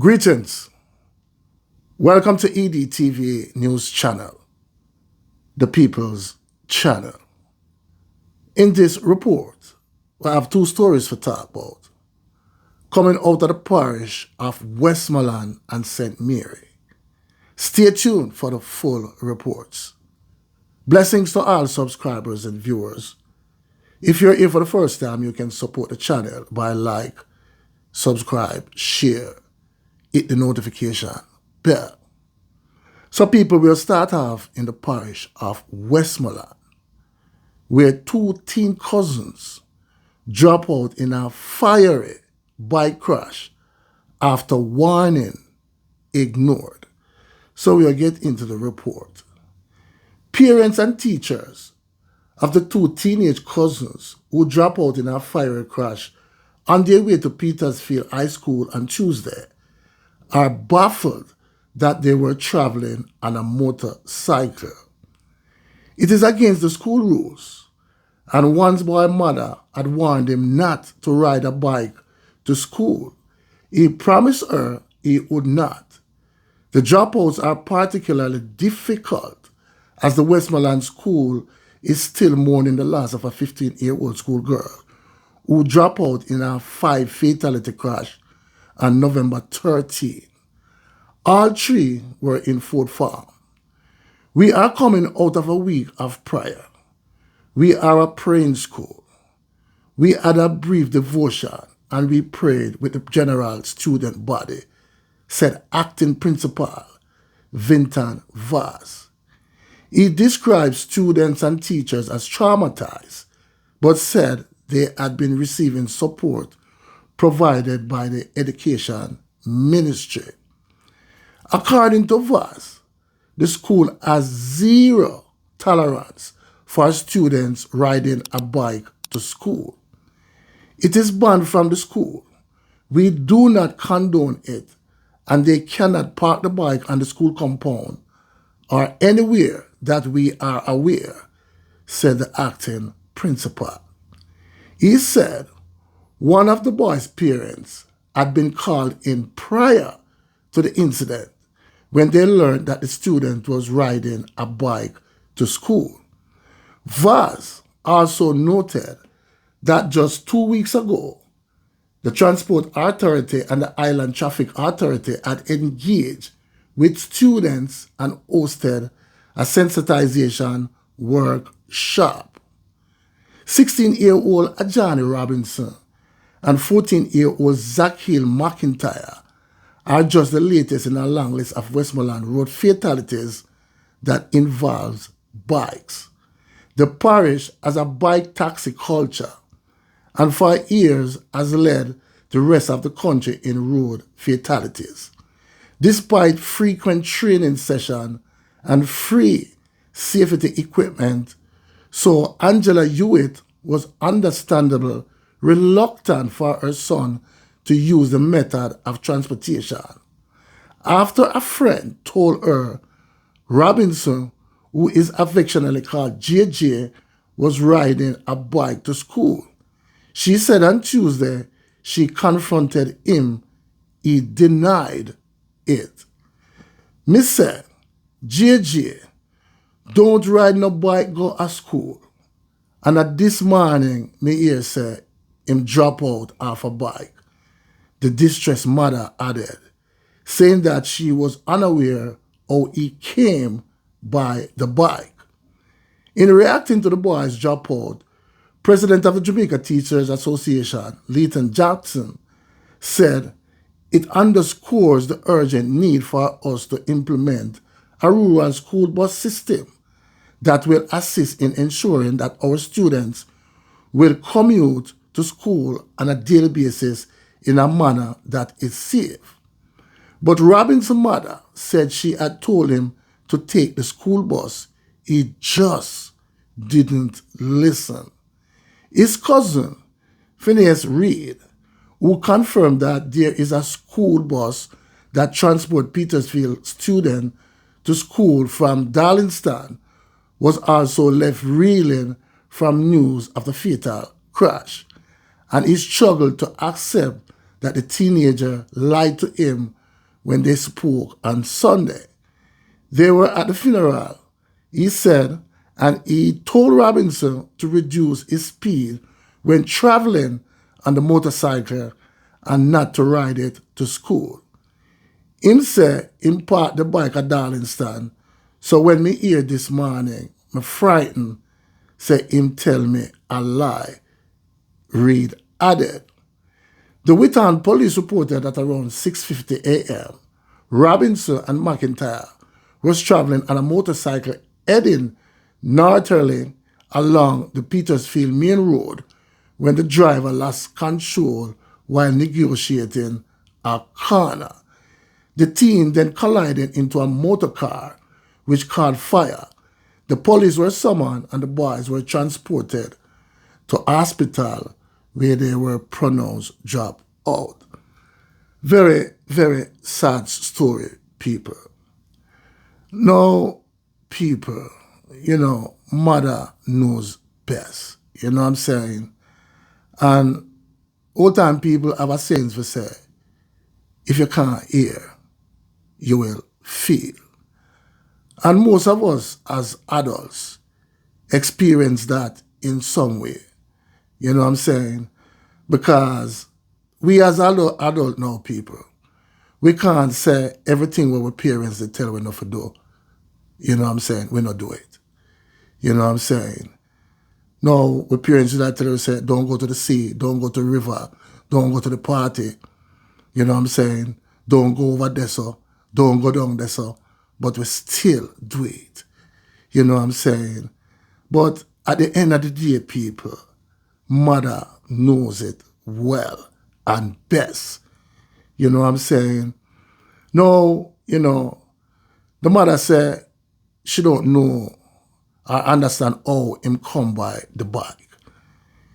Greetings. Welcome to EDTV News Channel, the People's Channel. In this report, we have two stories to talk about, coming out of the parish of Westmoreland and St. Mary. Stay tuned for the full reports. Blessings to all subscribers and viewers. If you're here for the first time, you can support the channel by like, subscribe, share, hit the notification bell. So people will start off in the parish of Westmoreland, where two teen cousins drop out in a fiery bike crash after warning ignored. So we'll get into the report. Parents and teachers of the two teenage cousins who drop out in a fiery crash on their way to Petersfield High School on Tuesday are baffled that they were traveling on a motorcycle. It is against the school rules, and one's boy mother had warned him not to ride a bike to school. He promised her he would not. The dropouts are particularly difficult as the Westmoreland school is still mourning the loss of a 15-year-old schoolgirl who dropped out in a 5-fatality crash on November 13. All three were in Fort Farm. We are coming out of a week of prayer. We are a praying school. We had a brief devotion and we prayed with the general student body, said acting principal Vinton Vaz. He described students and teachers as traumatized, but said they had been receiving support provided by the education ministry. According to Vaz, the school has zero tolerance for students riding a bike to school. It is banned from the school. We do not condone it, and they cannot park the bike on the school compound or anywhere that we are aware, said the acting principal. He said one of the boys' parents had been called in prior to the incident when they learned that the student was riding a bike to school. Vaz also noted that just 2 weeks ago, the Transport Authority and the Island Traffic Authority had engaged with students and hosted a sensitization workshop. 16-year-old Ajani Robinson and 14-year-old Zakiel McIntyre are just the latest in a long list of Westmoreland road fatalities that involves bikes. The parish has a bike taxi culture and for years has led the rest of the country in road fatalities. Despite frequent training sessions and free safety equipment, so Angela Hewitt was understandably reluctant for her son to use the method of transportation. After a friend told her Robinson, who is affectionately called JJ, was riding a bike to school, she said on Tuesday she confronted him. He denied it. Miss said, JJ, don't ride no bike go to school. And at this morning, me hear say him drop out off a bike. The distressed mother added, saying that she was unaware how he came by the bike. In reacting to the boy's dropout, President of the Jamaica Teachers Association, Leighton Jackson, said it underscores the urgent need for us to implement a rural school bus system that will assist in ensuring that our students will commute to school on a daily basis in a manner that is safe. But Robinson's mother said she had told him to take the school bus. He just didn't listen. His cousin, Phineas Reed, who confirmed that there is a school bus that transports Petersfield students to school from Darlingston, was also left reeling from news of the fatal crash, and he struggled to accept that the teenager lied to him when they spoke on Sunday. They were at the funeral, he said, and he told Robinson to reduce his speed when traveling on the motorcycle and not to ride it to school. Him say him parked the bike at Darlingston, so when me hear this morning, me frightened, say him tell me a lie. Reed added. The Whitton police reported that around 6:50 a.m., Robinson and McIntyre was traveling on a motorcycle heading northerly along the Petersfield Main Road when the driver lost control while negotiating a corner. The teen then collided into a motor car, which caught fire. The police were summoned and the boys were transported to hospital where they were pronounced dropped out. Very, very sad story, people. No, people, mother knows best. You know what I'm saying? And old time people have a saying for say, if you can't hear, you will feel. And most of us as adults experience that in some way. You know what I'm saying? Because we as adult now people, we can't say everything what our parents they tell we not to do. You know what I'm saying? We not do it. You know what I'm saying? No, our parents that tell us say, don't go to the sea, don't go to the river, don't go to the party. You know what I'm saying? Don't go over there, so don't go down there, so. But we still do it. You know what I'm saying? But at the end of the day, people, mother knows it well and best. You know what I'm saying? No, the mother said she don't know or understand how him come by the bike.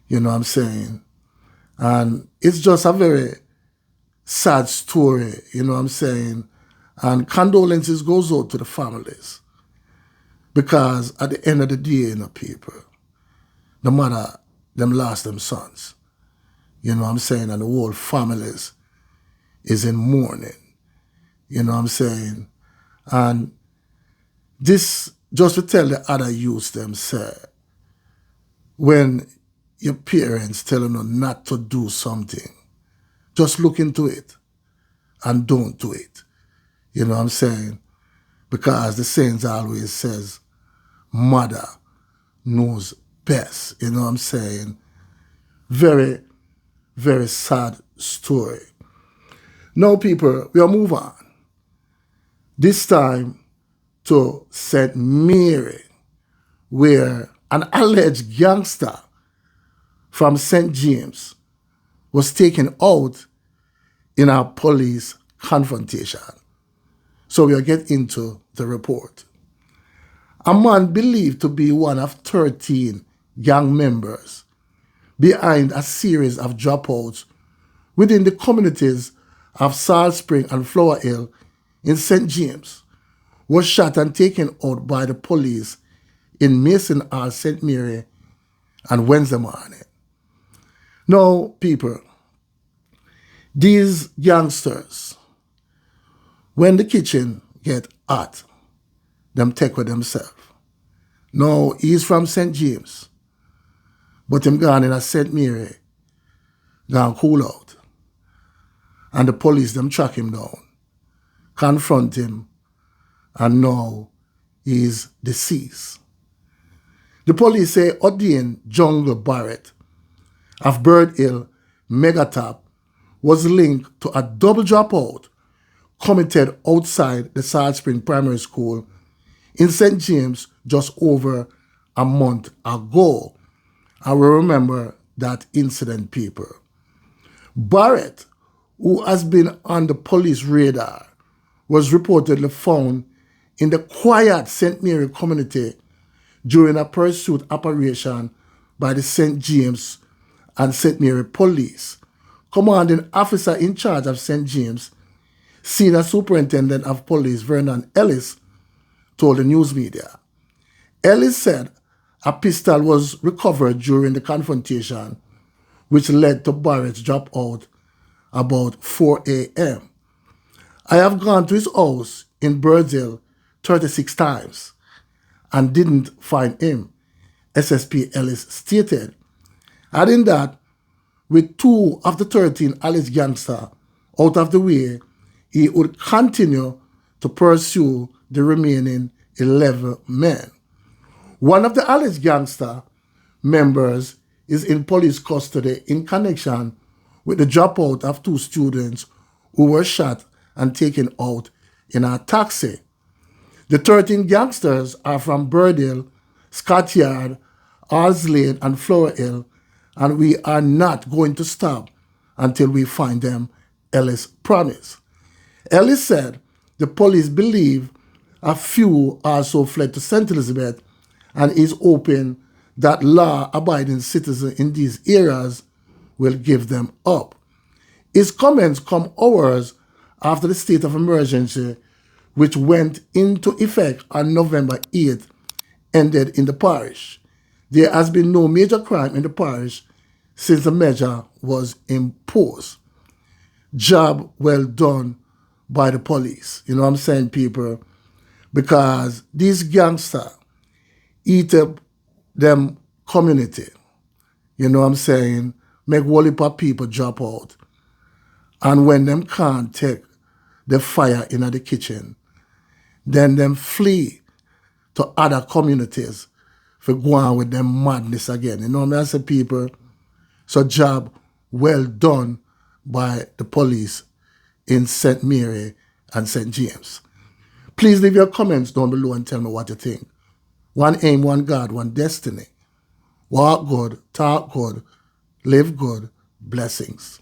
You know what I'm saying? And it's just a very sad story, you know what I'm saying? And condolences goes out to the families. Because at the end of the day, people, the mother, them lost them sons. You know what I'm saying? And the whole families is in mourning. You know what I'm saying? And this, just to tell the other youths them, say, when your parents telling you not to do something, just look into it and don't do it. You know what I'm saying? Because the sayings always says, mother knows best. You know what I'm saying? Very, very sad story. Now, people, we'll move on. This time to St. Mary, where an alleged gangster from St. James was taken out in a police confrontation. So we'll get into the report. A man believed to be one of 13 gang members behind a series of dropouts within the communities of Salt Spring and Flower Hill in St. James was shot and taken out by the police in Mason Hall, St. Mary on Wednesday morning. Now, people, these youngsters, when the kitchen get hot, them take with themselves. Now, he's from St. James, but him gone in a St. Mary, gone cool out. And the police, them track him down, confront him, and now he's deceased. The police say Odaine Jungle Barrett of Bird Hill, Megatop, was linked to a double dropout committed outside the Salt Spring Primary School in St. James just over a month ago. And we remember that incident, people. Barrett, who has been on the police radar, was reportedly found in the quiet St. Mary community during a pursuit operation by the St. James and St. Mary police. Commanding officer in charge of St. James, Senior Superintendent of Police Vernon Ellis, told the news media. Ellis said a pistol was recovered during the confrontation, which led to Barrett's dropout about 4 a.m. I have gone to his house in Birdsville 36 times and didn't find him, SSP Ellis stated, adding that with 2 of the 13 Alice gangsters out of the way, he would continue to pursue the remaining 11 men. One of the Alice gangster members is in police custody in connection with the dropout of 2 students who were shot and taken out in a taxi. The 13 gangsters are from Birdhill, Scott Yard, Alls Lane, and Flower Hill, and we are not going to stop until we find them, Ellis promised. Ellis said the police believe a few also fled to St. Elizabeth and is hoping that law-abiding citizens in these areas will give them up. His comments come hours after the state of emergency, which went into effect on November 8th, ended in the parish. There has been no major crime in the parish since the measure was imposed. Job well done by the police. You know what I'm saying, people? Because these gangsters eat up them community. You know what I'm saying? Make whole heap of people drop out. And when them can't take the fire in the kitchen, then them flee to other communities for go on with them madness again. You know what I say, people? So job well done by the police in St. Mary and St. James. Please leave your comments down below and tell me what you think. One aim, one God, one destiny. Walk good, talk good, live good, blessings.